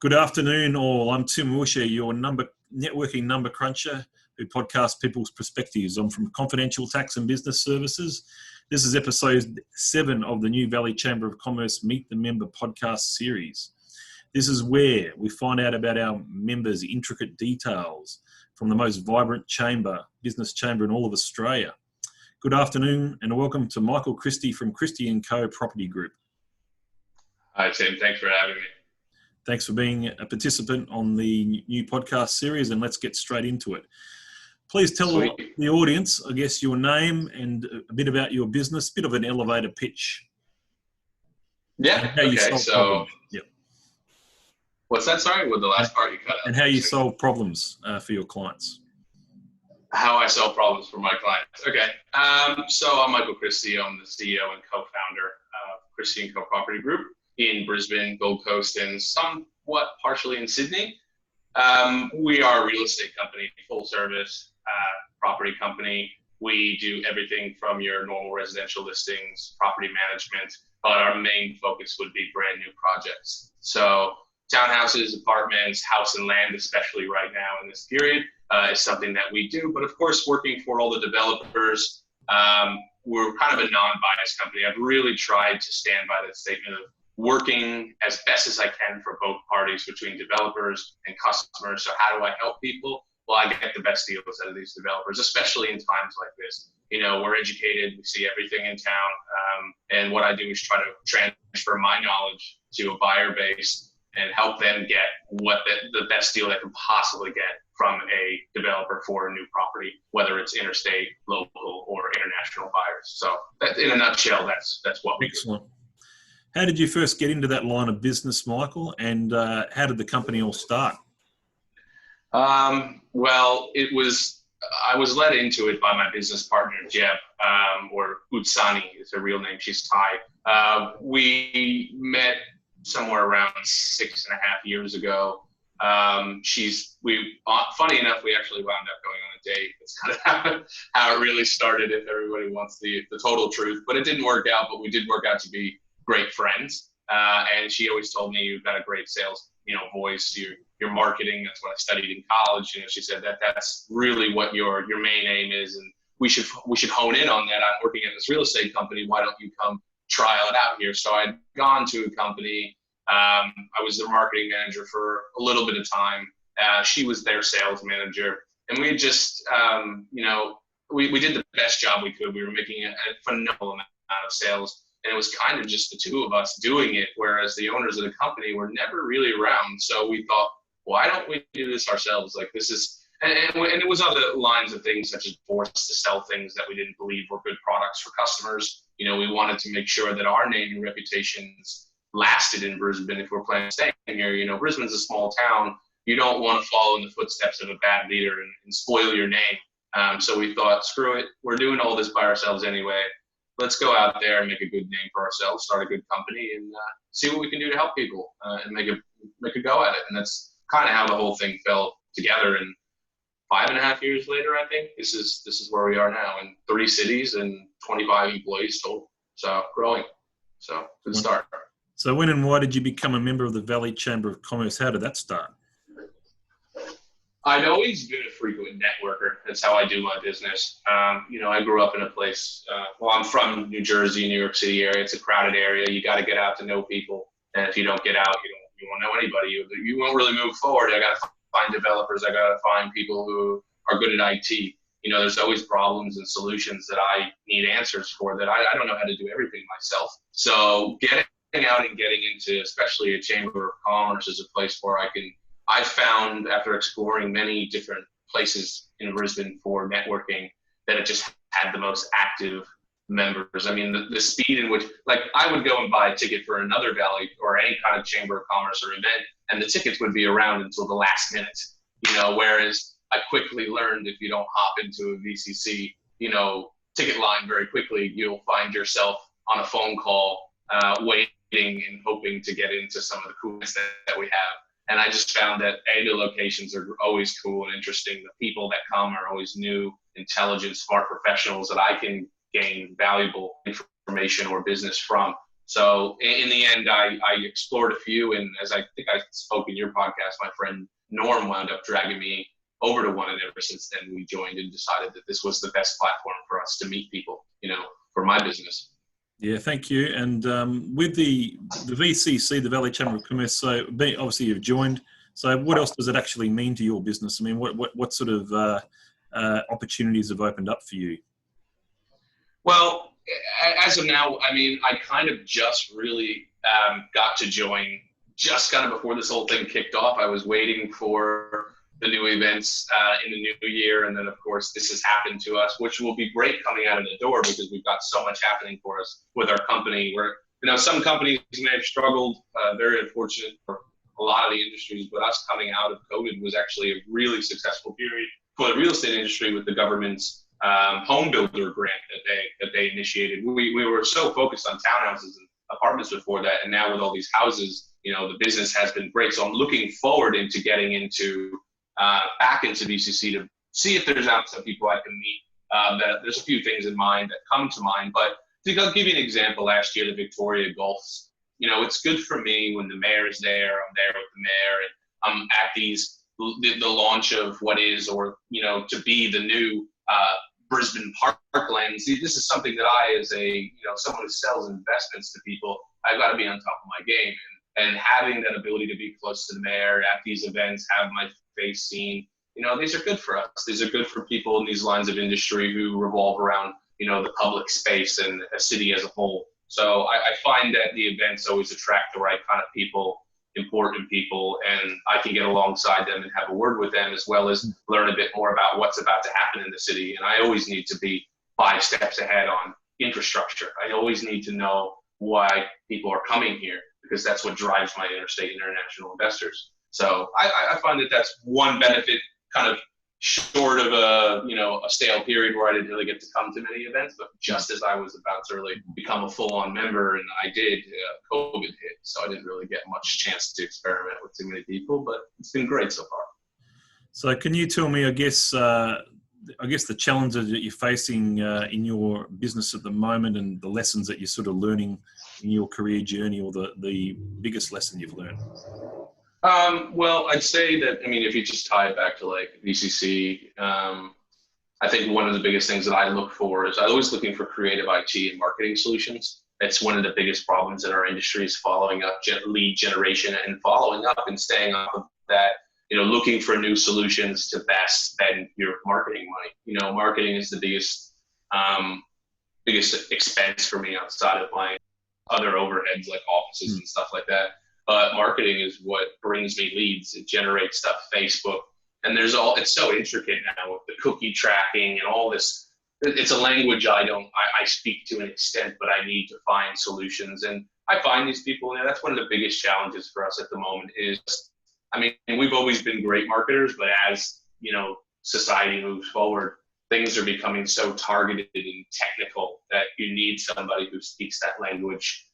Good afternoon, all. I'm Tim Wilshire, your networking number cruncher who podcasts people's perspectives. I'm from Confidential Tax and Business Services. This is episode 7 of the New Valley Chamber of Commerce Meet the Member podcast series. This is where we find out about our members' intricate details from the most vibrant business chamber in all of Australia. Good afternoon and welcome to Michael Christie from Christie & Co. Property Group. Hi, Tim. Thanks for having me. Thanks for being a participant on the new podcast series, and let's get straight into it. Please tell the audience, I guess, your name and a bit about your business, a bit of an elevator pitch. Yeah, okay, so... Yep. What's that, sorry? With the last part you cut out. And how you solve problems for your clients. How I solve problems for my clients. Okay, so I'm Michael Christie. I'm the CEO and co-founder of Christie & Co. Property Group in Brisbane, Gold Coast, and somewhat partially in Sydney. We are a real estate company, full service property company. We do everything from your normal residential listings, property management, but our main focus would be brand new projects. So townhouses, apartments, house and land, especially right now in this period, is something that we do. But of course, working for all the developers, we're kind of a non-biased company. I've really tried to stand by that statement of working as best as I can for both parties, between developers and customers. So how do I help people? Well, I get the best deals out of these developers, especially in times like this. You know, we're educated, we see everything in town. And what I do is try to transfer my knowledge to a buyer base and help them get what the best deal they can possibly get from a developer for a new property, whether it's interstate, local, or international buyers. So that, in a nutshell, that's what we do. Excellent. How did you first get into that line of business, Michael, and how did the company all start? Well, I was led into it by my business partner, Jeb, or Utsani is her real name. She's Thai. We met somewhere around 6.5 years ago. Funny enough, we actually wound up going on a date. It's kind of how it really started, if everybody wants the total truth. But it didn't work out, but we did work out to be great friends. And she always told me, you've got a great sales, voice, your marketing. That's what I studied in college. She said that's really what your main aim is. And we should hone in on that. I'm working at this real estate company. Why don't you come trial it out here? So I'd gone to a company. I was the marketing manager for a little bit of time. She was their sales manager. And we just, we did the best job we could. We were making a phenomenal amount of sales. And it was kind of just the two of us doing it, whereas the owners of the company were never really around. So we thought, why don't we do this ourselves? Like this is, and it was other lines of things such as forced to sell things that we didn't believe were good products for customers. We wanted to make sure that our name and reputations lasted in Brisbane if we're planning on staying here. Brisbane's a small town. You don't want to follow in the footsteps of a bad leader and spoil your name. So we thought, screw it. We're doing all this by ourselves anyway. Let's go out there and make a good name for ourselves, start a good company, and see what we can do to help people and make a go at it. And that's kind of how the whole thing fell together. And 5.5 years later, I think this is where we are now, in 3 cities and 25 employees total. So growing. So good start. So when and why did you become a member of the Valley Chamber of Commerce? How did that start? I'd always been a frequent networker. That's how I do my business. I grew up in a place, I'm from New Jersey, New York City area. It's a crowded area. You got to get out to know people. And if you don't get out, you won't know anybody. You won't really move forward. I got to find developers. I got to find people who are good at IT. There's always problems and solutions that I need answers for that I don't know how to do everything myself. So getting out and getting into, especially a Chamber of Commerce, is a place where I found, after exploring many different places in Brisbane for networking, that it just had the most active members. I mean, the speed in which, I would go and buy a ticket for another Valley or any kind of Chamber of Commerce or event, and the tickets would be around until the last minute, whereas I quickly learned if you don't hop into a VCC, ticket line very quickly, you'll find yourself on a phone call, waiting and hoping to get into some of the coolness that we have. And I just found that the locations are always cool and interesting. The people that come are always new, intelligent, smart professionals that I can gain valuable information or business from. So in the end, I explored a few, and as I think I spoke in your podcast, my friend Norm wound up dragging me over to one, and ever since then we joined and decided that this was the best platform for us to meet people, for my business. Yeah, thank you. And with the VCC, the Valley Chamber of Commerce, so obviously you've joined. So what else does it actually mean to your business? I mean, what sort of opportunities have opened up for you? Well, as of now, I mean, I kind of just really got to join just kind of before this whole thing kicked off. I was waiting for the new events in the new year. And then, of course, this has happened to us, which will be great coming out of the door because we've got so much happening for us with our company. Where, some companies may have struggled, very unfortunate for a lot of the industries, but us coming out of COVID was actually a really successful period for the real estate industry with the government's home builder grant that they initiated. We were so focused on townhouses and apartments before that, and now with all these houses, the business has been great. So I'm looking forward into getting into back into VCC to see if there's some people I can meet. There's a few things in mind that come to mind, but I'll give you an example. Last year, the Victoria Golfs. It's good for me when the mayor is there. I'm there with the mayor, and I'm at the launch of what is, or to be the new Brisbane Parkland. See, this is something that I, as a someone who sells investments to people, I've got to be on top of my game, and having that ability to be close to the mayor at these events, have my face seen. These are good for us. These are good for people in these lines of industry who revolve around the public space and a city as a whole. So I find that the events always attract the right kind of people, important people, and I can get alongside them and have a word with them, as well as learn a bit more about what's about to happen in the city. And I always need to be 5 steps ahead on infrastructure. I always need to know why people are coming here, because that's what drives my interstate and international investors. So I find that that's one benefit, kind of short of a stale period where I didn't really get to come to many events, but just as I was about to really become a full-on member, and I did, COVID hit, so I didn't really get much chance to experiment with too many people, but it's been great so far. So can you tell me, I guess the challenges that you're facing in your business at the moment, and the lessons that you're sort of learning in your career journey, or the biggest lesson you've learned? Well, I'd say that, if you just tie it back to like VCC, I think one of the biggest things that I look for is I'm always looking for creative IT and marketing solutions. It's one of the biggest problems in our industry is following up lead generation and following up and staying up of that, looking for new solutions to best spend your marketing money. Marketing is the biggest expense for me outside of my other overheads like offices and stuff like that. But marketing is what brings me leads. It generates stuff, Facebook. And it's so intricate now with the cookie tracking and all this. It's a language I speak to an extent, but I need to find solutions. And I find these people, and that's one of the biggest challenges for us at the moment is, we've always been great marketers, but as, society moves forward, things are becoming so targeted and technical that you need somebody who speaks that language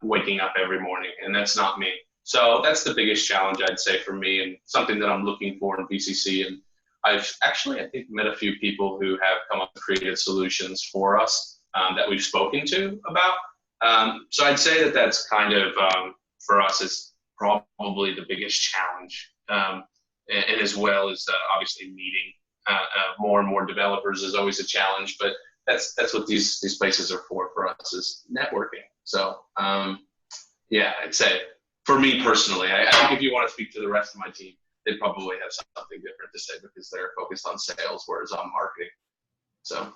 waking up every morning, and that's not me. So that's the biggest challenge, I'd say, for me, and something that I'm looking for in VCC. And I've actually, I think, met a few people who have come up with creative solutions for us that we've spoken to about. So I'd say that that's kind of, for us, is probably the biggest challenge. And as well as obviously meeting more and more developers is always a challenge, but that's what these places are for us, is networking. So, yeah, I'd say for me personally, I think if you want to speak to the rest of my team, they probably have something different to say because they're focused on sales, whereas I'm marketing. So,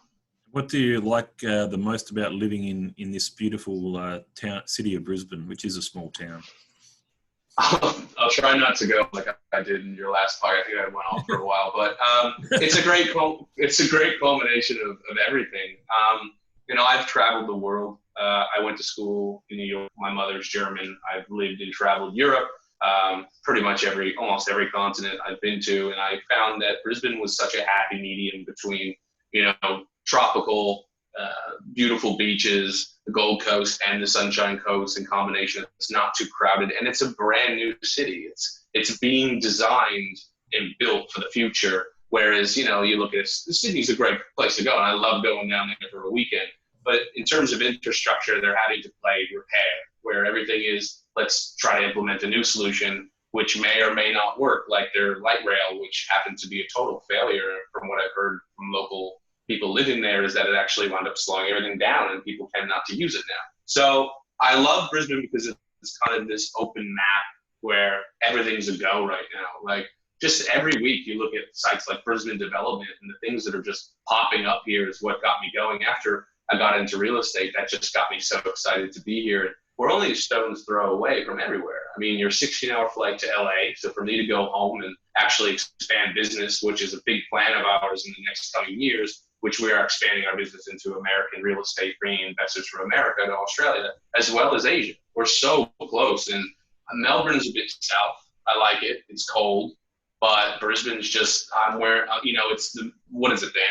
what do you like the most about living in this beautiful city of Brisbane, which is a small town? I'll try not to go like I did in your last part. I think I went on for a while, but it's a great culmination of everything. I've traveled the world. I went to school in New York. My mother's German. I've lived and traveled Europe, pretty much almost every continent I've been to, and I found that Brisbane was such a happy medium between tropical, beautiful beaches, the Gold Coast and the Sunshine Coast in combination. It's not too crowded, and it's a brand new city. It's being designed and built for the future. Whereas, you look at the city's a great place to go, and I love going down there for a weekend. But in terms of infrastructure, they're having to play repair, where everything is, let's try to implement a new solution, which may or may not work, like their light rail, which happened to be a total failure from what I've heard from local people living there, is that it actually wound up slowing everything down and people tend not to use it now. So I love Brisbane because it's kind of this open map where everything's a go right now. Like just every week you look at sites like Brisbane Development, and the things that are just popping up here is what got me going. After I got into real estate, that just got me so excited to be here. We're only a stone's throw away from everywhere. I mean, you're a 16-hour flight to LA. So for me to go home and actually expand business, which is a big plan of ours in the next coming years, which we are expanding our business into American real estate, bringing investors from America to Australia, as well as Asia. We're so close. And Melbourne's a bit south. I like it. It's cold. But Brisbane's just, I'm where, it's the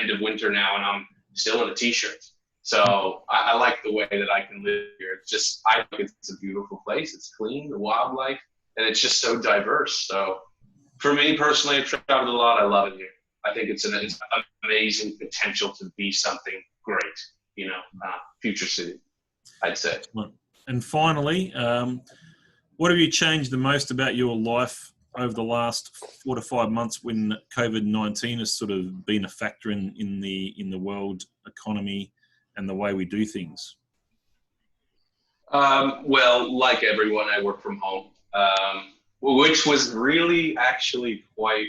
end of winter now, and I'm still in a t-shirt. So I like the way that I can live here. It's just, I think it's a beautiful place. It's clean, the wildlife, and it's just so diverse. So for me personally, I've traveled a lot. I love it here. I think it's an amazing potential to be something great, future city, I'd say. And finally, what have you changed the most about your life over the last 4 to 5 months when COVID-19 has sort of been a factor in the world economy and the way we do things? Well, like everyone, I work from home, which was really actually quite,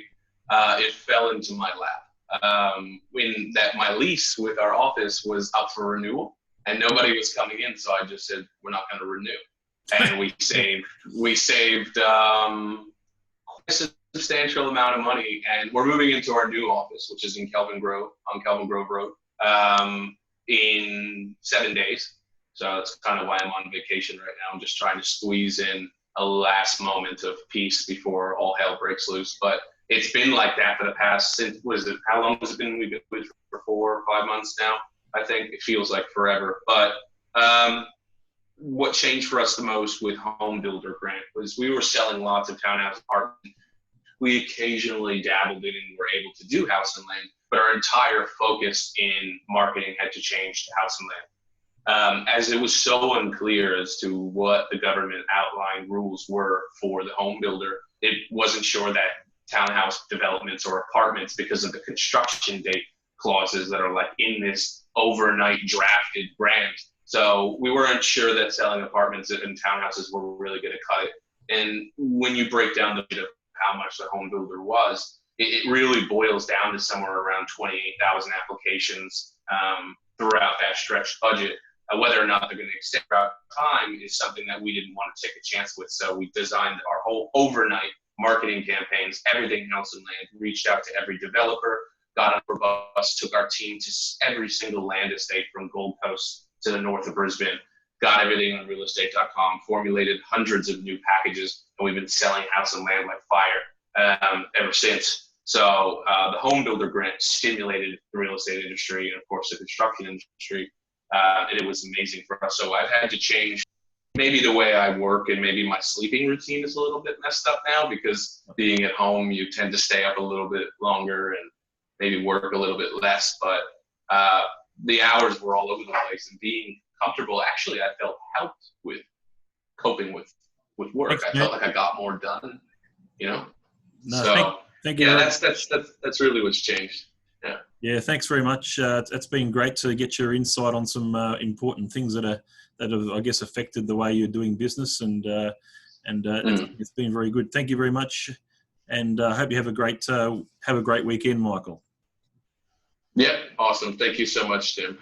it fell into my lap. When that my lease with our office was up for renewal and nobody was coming in. So I just said, we're not going to renew. And we saved quite a substantial amount of money, and we're moving into our new office, which is in Kelvin Grove, on Kelvin Grove Road, in 7 days. So that's kind of why I'm on vacation right now. I'm just trying to squeeze in a last moment of peace before all hell breaks loose. But it's been like that for the past, how long has it been? We've been with for 4 or 5 months now. I think it feels like forever. But what changed for us the most with Home Builder Grant was we were selling lots of townhouse apartments. We occasionally dabbled in and were able to do house and land, but our entire focus in marketing had to change to house and land. As it was so unclear as to what the government outlined rules were for the home builder, it wasn't sure that townhouse developments or apartments, because of the construction date clauses that are like in this overnight drafted grant. So we weren't sure that selling apartments and townhouses were really going to cut it. And when you break down the bit of how much the home builder was, it really boils down to somewhere around 28,000 applications throughout that stretched budget. Whether or not they're going to extend throughout time is something that we didn't want to take a chance with. So we designed our whole overnight marketing campaigns, everything house and land, reached out to every developer, got on a bus, took our team to every single land estate from Gold Coast to the north of Brisbane, got everything on realestate.com, formulated hundreds of new packages, and we've been selling house and land like fire ever since. So the home builder grant stimulated the real estate industry and, of course, the construction industry, and it was amazing for us. So I've had to change maybe the way I work, and maybe my sleeping routine is a little bit messed up now because being at home, you tend to stay up a little bit longer and maybe work a little bit less, but the hours were all over the place, and being comfortable, actually, I felt helped with coping with work. Thanks, I felt like I got more done, No, so thank you. Yeah, that's really what's changed. Yeah. Yeah, thanks very much. It's been great to get your insight on some important things that have, I guess, affected the way you're doing business, and it's been very good. Thank you very much, and I hope you have a great weekend, Michael. Yeah, awesome. Thank you so much, Tim.